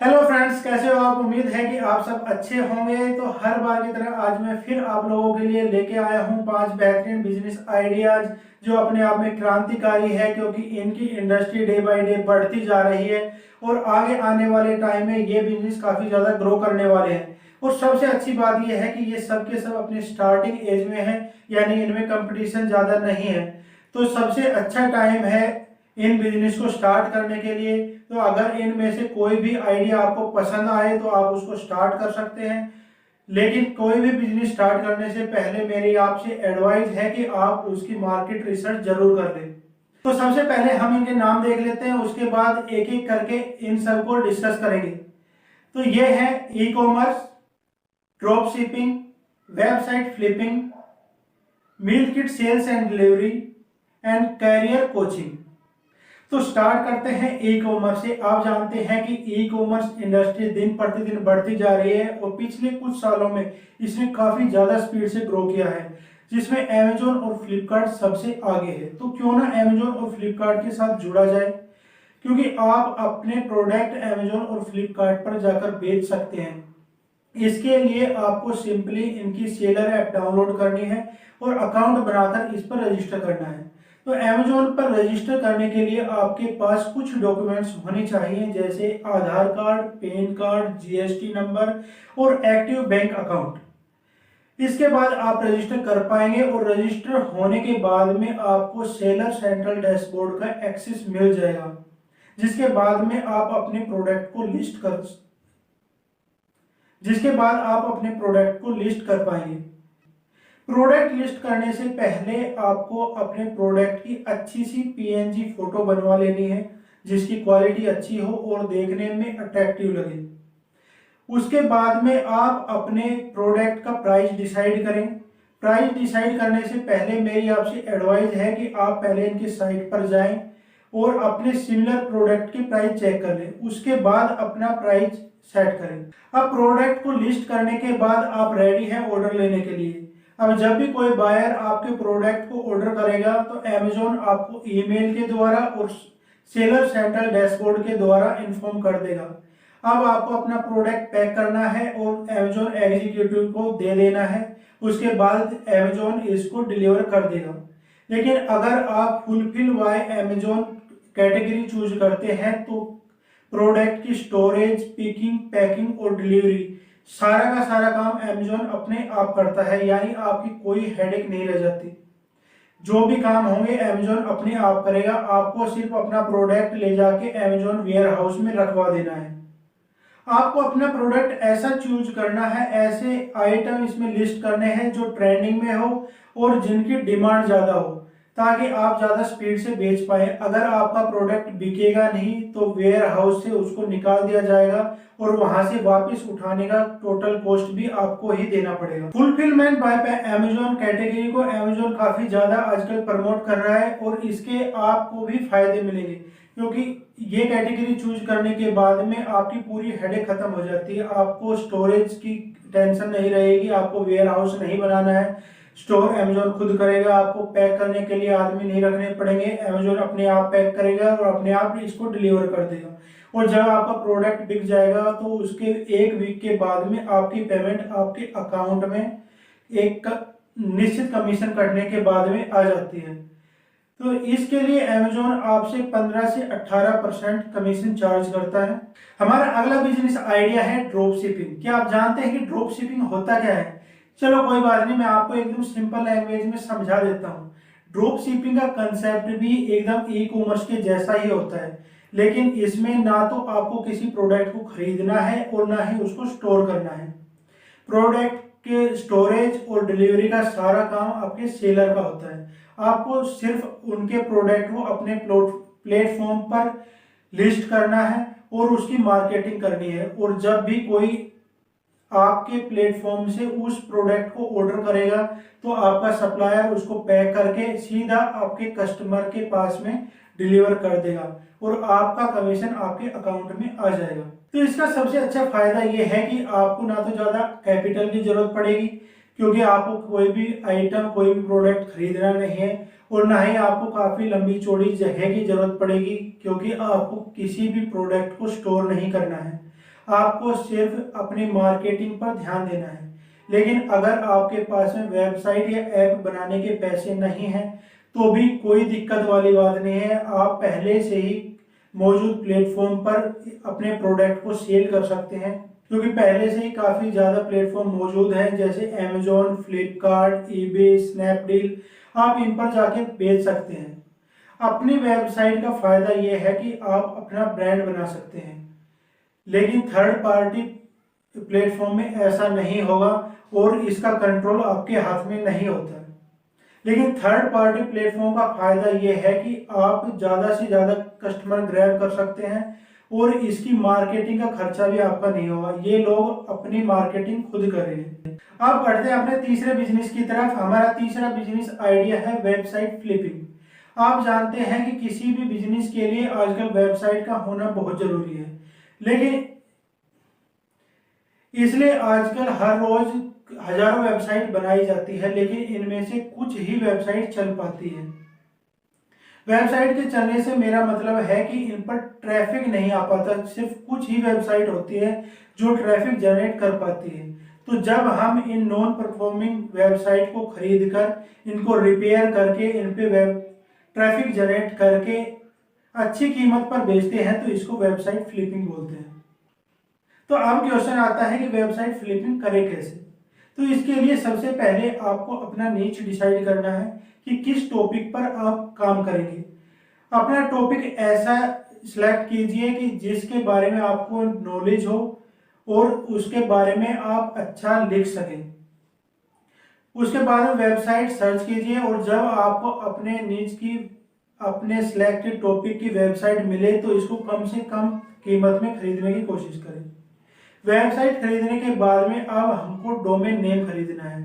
Hello friends, कैसे हो आप। उम्मीद है कि आप सब अच्छे होंगे। तो हर बार की तरह आज मैं फिर आप लोगों के लिए लेके आया हूँ 5 बेहतरीन बिजनेस आइडियाज जो अपने आप में क्रांतिकारी है, क्योंकि इनकी इंडस्ट्री डे बाय डे बढ़ती जा रही है और आगे आने वाले टाइम में ये बिजनेस काफ़ी ज़्यादा ग्रो करने वाले हैं। और सबसे अच्छी बात यह है कि ये सब के सब अपने स्टार्टिंग एज में है, यानी इनमें कंपटीशन ज़्यादा नहीं है। तो सबसे अच्छा टाइम है इन बिजनेस को स्टार्ट करने के लिए। तो अगर इनमें से कोई भी आइडिया आपको पसंद आए तो आप उसको स्टार्ट कर सकते हैं, लेकिन कोई भी बिजनेस स्टार्ट करने से पहले मेरी आपसे एडवाइस है कि आप उसकी मार्केट रिसर्च जरूर कर लें। तो सबसे पहले हम इनके नाम देख लेते हैं, उसके बाद एक एक करके इन सबको डिस्कस करेंगे। तो ये है e commerce, drop shipping, website flipping, meal kit sales and delivery and career coaching. तो स्टार्ट करते हैं ई कॉमर्स से। आप जानते हैं कि ई कॉमर्स इंडस्ट्री दिन प्रतिदिन बढ़ती जा रही है और पिछले कुछ सालों में इसने काफी ज्यादा स्पीड से ग्रो किया है, जिसमें अमेजोन और फ्लिपकार्ट सबसे आगे है। तो क्यों ना अमेजोन और फ्लिपकार्ट के साथ जुड़ा जाए, क्योंकि आप अपने प्रोडक्ट अमेजोन और फ्लिपकार्ट पर जाकर बेच सकते हैं। इसके लिए आपको सिंपली इनकी सेलर ऐप डाउनलोड करनी है और अकाउंट बनाकर इस पर रजिस्टर करना है। तो अमेजोन पर रजिस्टर करने के लिए आपके पास कुछ डॉक्यूमेंट्स होने चाहिए, जैसे Aadhaar card, PAN card, GST number और एक्टिव बैंक अकाउंट। इसके बाद आप रजिस्टर कर पाएंगे और रजिस्टर होने के बाद में आपको सेलर सेंट्रल डैशबोर्ड का एक्सेस मिल जाएगा, जिसके बाद में आप अपने प्रोडक्ट को लिस्ट कर पाएंगे। प्रोडक्ट लिस्ट करने से पहले आपको अपने प्रोडक्ट की अच्छी सी पीएनजी फोटो बनवा लेनी है, जिसकी क्वालिटी अच्छी हो और देखने में अट्रैक्टिव लगे। उसके बाद में आप अपने प्रोडक्ट का प्राइस डिसाइड करें। प्राइस डिसाइड करने से पहले मेरी आपसे एडवाइस है कि आप पहले इनकी साइट पर जाएं और अपने सिमिलर प्रोडक्ट की प्राइस चेक कर लें, उसके बाद अपना प्राइस सेट करें। अब प्रोडक्ट को लिस्ट करने के बाद आप रेडी हैं ऑर्डर लेने के लिए। अब जब भी कोई बायर आपके प्रोडक्ट को ऑर्डर करेगा तो अमेजोन आपको ईमेल के द्वारा और सेलर सेंट्रल डैशबोर्ड के द्वारा इन्फॉर्म कर देगा। अब आपको अपना प्रोडक्ट पैक करना है और अमेजोन एग्जीक्यूटिव को दे देना है। उसके बाद अमेजोन इसको डिलीवर कर देगा। लेकिन अगर आप fulfil bye Amazon category choose करते हैं तो प्रोडक्ट की स्टोरेज, पिकिंग, पैकिंग और डिलीवरी सारा का सारा काम अमेजोन अपने आप करता है, यानी आपकी कोई हेडेक नहीं रह जाती। जो भी काम होंगे अमेजोन अपने आप करेगा। आपको सिर्फ अपना प्रोडक्ट ले जाके अमेजोन वेयर हाउस में रखवा देना है। आपको अपना प्रोडक्ट ऐसा चूज करना है, ऐसे आइटम इसमें लिस्ट करने हैं जो ट्रेंडिंग में हो और जिनकी डिमांड ज़्यादा हो, ताकि आप ज़्यादा स्पीड से बेच पाए। अगर आपका प्रोडक्ट बिकेगा नहीं तो वेयर हाउस से उसको निकाल दिया जाएगा और वहां से वापस उठाने का टोटल कॉस्ट भी आपको ही देना पड़ेगा। फुलफिलमेंट बाय अमेजोन कैटेगरी को अमेजोन काफ़ी ज़्यादा आजकल प्रमोट कर रहा है और इसके आपको भी फायदे मिलेंगे, क्योंकि ये कैटेगरी चूज करने के बाद में आपकी पूरी हेडेक खत्म हो जाती है। आपको स्टोरेज की टेंशन नहीं रहेगी, आपको वेयर हाउस नहीं बनाना है, स्टोर अमेजोन खुद करेगा। आपको पैक करने के लिए आदमी नहीं रखने पड़ेंगे, अमेजोन अपने आप पैक करेगा और अपने आप इसको डिलीवर कर देगा। और जब आपका प्रोडक्ट बिक जाएगा तो उसके 1 वीक के बाद में आपकी पेमेंट आपके अकाउंट में एक निश्चित कमीशन कटने के बाद में आ जाती है। तो इसके लिए अमेजोन आपसे 15 से 18% कमीशन चार्ज करता है। हमारा अगला बिजनेस आइडिया है ड्रॉप शिपिंग। क्या आप जानते हैं कि ड्रॉप शिपिंग होता क्या है? चलो कोई बात नहीं, मैं आपको एकदम सिंपल लैंग्वेज में समझा देता हूँ। ड्रॉप शिपिंग का कंसेप्ट भी एकदम ई कॉमर्स के जैसा ही होता है, लेकिन इसमें ना तो आपको किसी प्रोडक्ट को खरीदना है और ना ही उसको स्टोर करना है। प्रोडक्ट के स्टोरेज और डिलीवरी का सारा काम आपके सेलर का होता है। आपको सिर्फ उनके प्रोडक्ट को अपने प्लेटफॉर्म पर लिस्ट करना है और उसकी मार्केटिंग करनी है। और जब भी कोई आपके प्लेटफॉर्म से उस प्रोडक्ट को ऑर्डर करेगा तो आपका सप्लायर उसको पैक करके सीधा आपके कस्टमर के पास में डिलीवर कर देगा और आपका कमीशन आपके अकाउंट में आ जाएगा। तो इसका सबसे अच्छा फायदा यह है कि आपको ना तो ज़्यादा कैपिटल की जरूरत पड़ेगी, क्योंकि आपको कोई भी आइटम, कोई भी प्रोडक्ट खरीदना नहीं है, और ना ही आपको काफ़ी लंबी चौड़ी जगह की जरूरत पड़ेगी, क्योंकि आपको किसी भी प्रोडक्ट को स्टोर नहीं करना है। आपको सिर्फ अपनी मार्केटिंग पर ध्यान देना है। लेकिन अगर आपके पास में वेबसाइट या ऐप बनाने के पैसे नहीं हैं तो भी कोई दिक्कत वाली बात नहीं है। आप पहले से ही मौजूद प्लेटफॉर्म पर अपने प्रोडक्ट को सेल कर सकते हैं, क्योंकि पहले से ही काफ़ी ज़्यादा प्लेटफॉर्म मौजूद हैं, जैसे अमेजोन, फ्लिपकार्ट, ईबे, स्नैपडील। आप इन पर जाके बेच सकते हैं। अपनी वेबसाइट का फ़ायदा यह है कि आप अपना ब्रांड बना सकते हैं, लेकिन थर्ड पार्टी प्लेटफॉर्म में ऐसा नहीं होगा और इसका कंट्रोल आपके हाथ में नहीं होता। लेकिन थर्ड पार्टी प्लेटफॉर्म का फायदा यह है कि आप ज़्यादा से ज़्यादा कस्टमर ग्रैब कर सकते हैं और इसकी मार्केटिंग का खर्चा भी आपका नहीं होगा। ये लोग अपनी मार्केटिंग खुद कर रहे हैं। अब बढ़ते हैं अपने तीसरे बिजनेस की तरफ। हमारा तीसरा बिजनेस आइडिया है वेबसाइट फ्लिपिंग। आप जानते हैं कि किसी भी बिजनेस के लिए आजकल वेबसाइट का होना बहुत जरूरी है, लेकिन इसलिए आजकल हर रोज हजारों वेबसाइट बनाई जाती है, लेकिन इनमें से कुछ ही वेबसाइट चल पाती है। वेबसाइट के चलने से मेरा मतलब है कि इन पर ट्रैफिक नहीं आ पाता। सिर्फ कुछ ही वेबसाइट होती है जो ट्रैफिक जनरेट कर पाती है। तो जब हम इन नॉन परफॉर्मिंग वेबसाइट को खरीद कर इनको रिपेयर करके इन पे वेब ट्रैफिक जनरेट करके अच्छी कीमत पर बेचते हैं तो इसको वेबसाइट फ्लिपिंग बोलते हैं। तो अब क्वेश्चन आता है कि वेबसाइट फ्लिपिंग करें कैसे। तो इसके लिए सबसे पहले आपको अपना नीच डिसाइड करना है कि किस टॉपिक पर आप काम करेंगे। अपना टॉपिक ऐसा सिलेक्ट कीजिए कि जिसके बारे में आपको नॉलेज हो और उसके बारे में आप अच्छा लिख सकें। उसके बाद वेबसाइट सर्च कीजिए और जब आपको अपने नीच की अपने सिलेक्टेड टॉपिक की वेबसाइट मिले तो इसको कम से कम कीमत में खरीदने की कोशिश करें। वेबसाइट खरीदने के बाद में अब हमको डोमेन नेम खरीदना है।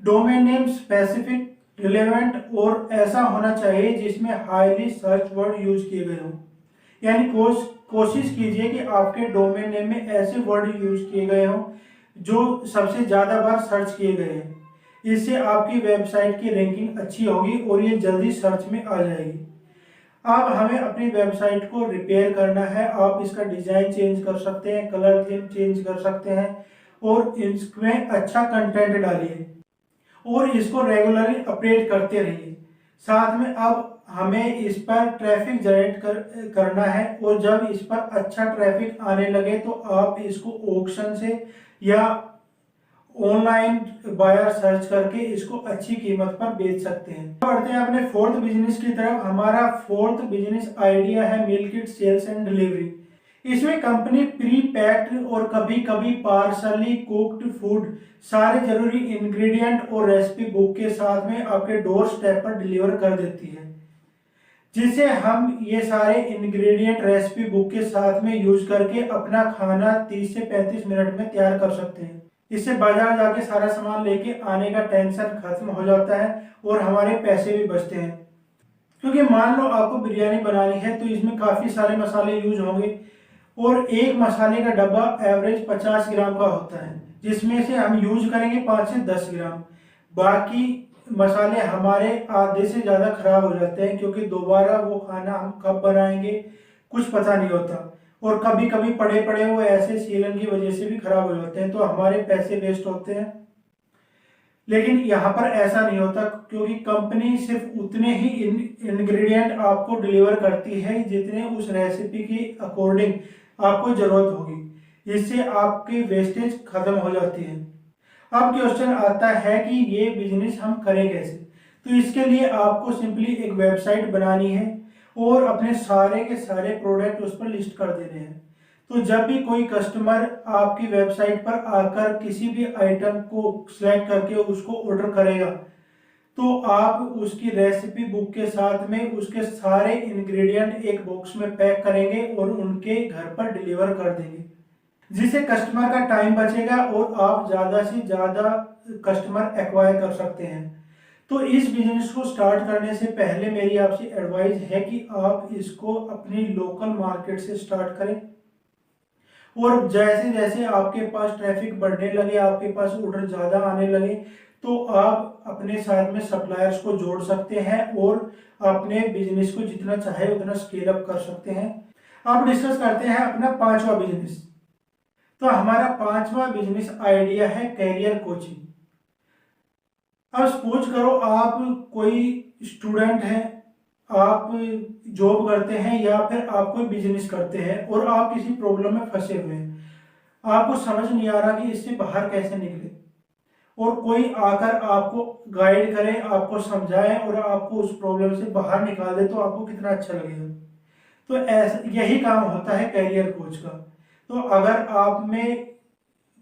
डोमेन नेम स्पेसिफिक, रिलेवेंट और ऐसा होना चाहिए जिसमें हाईली सर्च वर्ड यूज किए गए हों। यानी कोशिश कीजिए कि आपके डोमेन नेम में ऐसे वर्ड यूज किए गए हों जो सबसे ज़्यादा बार सर्च किए गए हैं। इससे आपकी वेबसाइट की रैंकिंग अच्छी होगी और ये जल्दी सर्च में आ जाएगी। अब हमें अपनी वेबसाइट को रिपेयर करना है। आप इसका डिजाइन चेंज कर सकते हैं, कलर थीम चेंज कर सकते हैं और इसमें अच्छा कंटेंट डालिए और इसको रेगुलरली अपडेट करते रहिए। साथ में अब हमें इस पर ट्रैफिक जनरेट करना है और जब इस पर अच्छा ट्रैफिक आने लगे तो आप इसको ऑक्शन से या ऑनलाइन बायर सर्च करके इसको अच्छी कीमत पर बेच सकते हैं। बढ़ते हैं अपने फोर्थ बिजनेस की तरफ। हमारा फोर्थ बिजनेस आइडिया है मील किट सेल्स एंड डिलीवरी। इसमें कंपनी प्री पैक्ड और कभी कभी पार्सली कुक्ड फूड सारे जरूरी इंग्रेडिएंट और रेसिपी बुक के साथ में आपके डोर स्टेप पर डिलीवर कर देती है, जिससे हम ये सारे इंग्रेडिएंट रेसिपी बुक के साथ में यूज करके अपना खाना 30 से 35 मिनट में तैयार कर सकते हैं। इससे बाजार जाके सारा सामान लेके आने का टेंशन खत्म हो जाता है और हमारे पैसे भी बचते हैं। क्योंकि मान लो आपको बिरयानी बनानी है तो इसमें काफ़ी सारे मसाले यूज होंगे और एक मसाले का डब्बा एवरेज 50 ग्राम का होता है, जिसमें से हम यूज करेंगे 5 से 10 ग्राम। बाकी मसाले हमारे आधे से ज़्यादा खराब हो जाते हैं, क्योंकि दोबारा वो खाना हम कब बनाएंगे कुछ पता नहीं होता और कभी कभी पड़े पड़े वो ऐसे सीलन की वजह से भी खराब हो जाते हैं, तो हमारे पैसे वेस्ट होते हैं। लेकिन यहाँ पर ऐसा नहीं होता, क्योंकि कंपनी सिर्फ उतने ही इंग्रेडिएंट आपको डिलीवर करती है जितने उस रेसिपी की अकॉर्डिंग आपको जरूरत होगी। इससे आपकी वेस्टेज खत्म हो जाती है। अब क्वेश्चन आता है कि ये बिजनेस हम करें कैसे। तो इसके लिए आपको सिंपली एक वेबसाइट बनानी है और अपने सारे के सारे प्रोडक्ट उस पर लिस्ट कर देने हैं। तो जब भी कोई कस्टमर आपकी वेबसाइट पर आकर किसी भी आइटम को सिलेक्ट करके उसको ऑर्डर करेगा तो आप उसकी रेसिपी बुक के साथ में उसके सारे इंग्रेडिएंट एक बॉक्स में पैक करेंगे और उनके घर पर डिलीवर कर देंगे, जिससे कस्टमर का टाइम बचेगा और आप ज़्यादा से ज़्यादा कस्टमर एक्वायर कर सकते हैं। तो इस बिजनेस को स्टार्ट करने से पहले मेरी आपसे एडवाइस है कि आप इसको अपनी लोकल मार्केट से स्टार्ट करें और जैसे जैसे आपके पास ट्रैफिक बढ़ने लगे, आपके पास ऑर्डर ज़्यादा आने लगे, तो आप अपने साथ में सप्लायर्स को जोड़ सकते हैं और अपने बिजनेस को जितना चाहे उतना स्केल अप कर सकते हैं। अब डिस्कस करते हैं अपना पांचवा बिजनेस। तो हमारा पांचवा बिजनेस आइडिया है कैरियर कोचिंग। अब सपोज करो आप कोई स्टूडेंट हैं, आप जॉब करते हैं या फिर आप कोई बिजनेस करते हैं और आप किसी प्रॉब्लम में फंसे हुए हैं, आपको समझ नहीं आ रहा कि इससे बाहर कैसे निकले, और कोई आकर आपको गाइड करे, आपको समझाए और आपको उस प्रॉब्लम से बाहर निकाल दे, तो आपको कितना अच्छा लगेगा। तो ऐसा यही काम होता है कैरियर कोच का। तो अगर आप में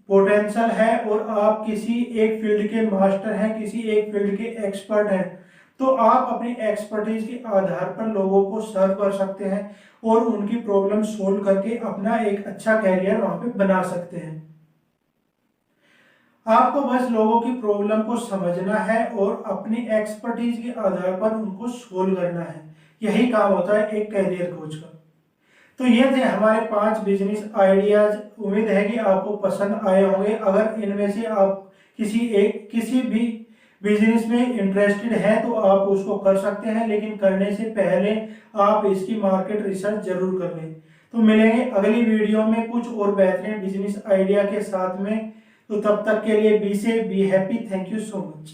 पोटेंशियल है और आप किसी एक फील्ड के मास्टर हैं, किसी एक फील्ड के एक्सपर्ट हैं, तो आप अपनी एक्सपर्टीज के आधार पर लोगों को सर्व कर सकते हैं और उनकी प्रॉब्लम सोल्व करके अपना एक अच्छा कैरियर वहां पे बना सकते हैं। आपको बस लोगों की प्रॉब्लम को समझना है और अपनी एक्सपर्टीज के आधार पर उनको सोल्व करना है। यही काम होता है एक कैरियर कोच का। तो ये थे हमारे 5 बिजनेस आइडियाज। उम्मीद है कि आपको पसंद आए होंगे। अगर इनमें से आप किसी भी बिजनेस में इंटरेस्टेड हैं तो आप उसको कर सकते हैं, लेकिन करने से पहले आप इसकी मार्केट रिसर्च जरूर कर लें। तो मिलेंगे अगली वीडियो में कुछ और बेहतरीन बिजनेस आइडिया के साथ में। तो तब तक के लिए be happy. Thank you so much.